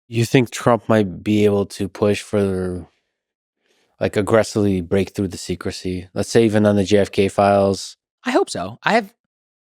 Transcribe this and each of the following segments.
You think Trump might be able to push for, like, aggressively break through the secrecy? Let's say even on the JFK files. I hope so. I have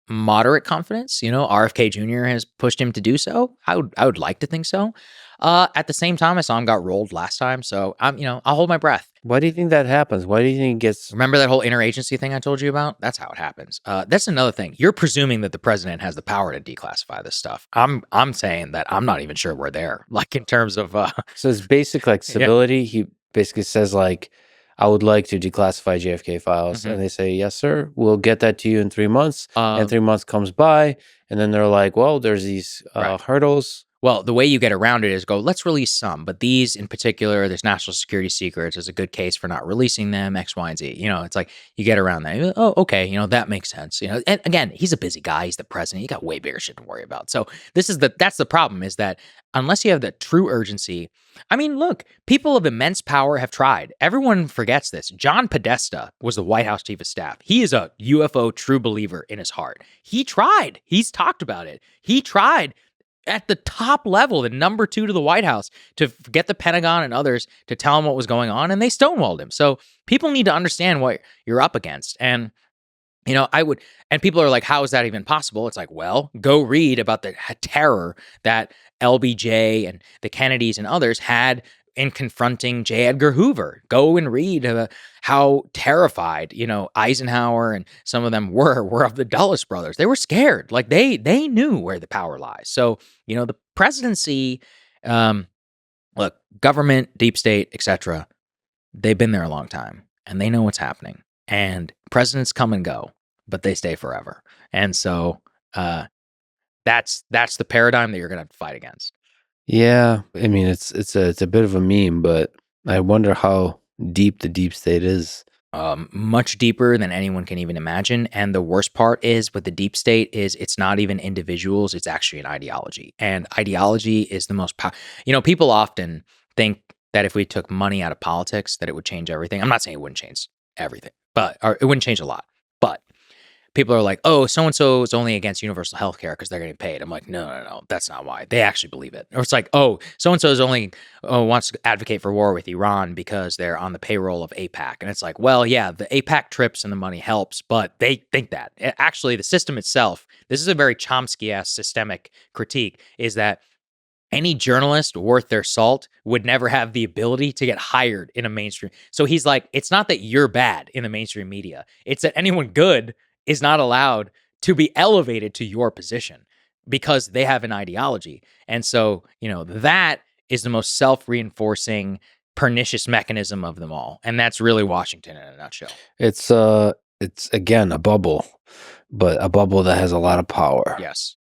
moderate confidence. RFK Jr. has pushed him to do so. I would like to think so. At the same time, I saw him got rolled last time, so I'll hold my breath. Why do you think that happens? Why do you think it gets... Remember that whole interagency thing I told you about? That's how it happens. That's another thing. You're presuming that the president has the power to declassify this stuff. I'm saying that I'm not even sure we're there. Like in terms of So it's basic like civility. He basically says like, I would like to declassify JFK files. And they say, yes, sir, we'll get that to you in 3 months. And 3 months comes by. And then they're like, well, there's these hurdles. Well, the way you get around it is go, let's release some, but these in particular, there's national security secrets. There's a good case for not releasing them, X, Y, and Z. It's like you get around that. Oh, okay, that makes sense. And again, he's a busy guy. He's the president. He got way bigger shit to worry about. So that's the problem is that unless you have that true urgency. I mean, look, people of immense power have tried. Everyone forgets this. John Podesta was the White House chief of staff. He is a UFO true believer in his heart. He tried. He's talked about it. He tried at the top level, the number 2 to the White House, to get the Pentagon and others to tell him what was going on, and they stonewalled him. So people need to understand what you're up against. And, and people are like, how is that even possible? It's like, well, go read about the terror that LBJ and the Kennedys and others had in confronting J. Edgar Hoover. Go and read how terrified, Eisenhower and some of them were of the Dulles brothers. They were scared. Like they knew where the power lies. So, the presidency, look, government, deep state, etc., they've been there a long time and they know what's happening. And presidents come and go, but they stay forever. And so that's the paradigm that you're going to have to fight against. Yeah, I mean it's a bit of a meme, but I wonder how deep the deep state is. Much deeper than anyone can even imagine. And the worst part is with the deep state is it's not even individuals, it's actually an ideology. And ideology is the most people often think that if we took money out of politics, that it would change everything. I'm not saying it wouldn't change everything, or it wouldn't change a lot. But people are like, oh, so-and-so is only against universal health care because they're getting paid. I'm like, no, that's not why. They actually believe it. Or it's like, oh, so-and-so is only wants to advocate for war with Iran because they're on the payroll of AIPAC. And it's like, well, yeah, the AIPAC trips and the money helps, but they think that. Actually, the system itself, this is a very Chomsky-esque systemic critique, is that any journalist worth their salt would never have the ability to get hired in a mainstream. So he's like, it's not that you're bad in the mainstream media. It's that anyone good is not allowed to be elevated to your position because they have an ideology. And so, that is the most self-reinforcing, pernicious mechanism of them all. And that's really Washington in a nutshell. It's again a bubble, but a bubble that has a lot of power. Yes.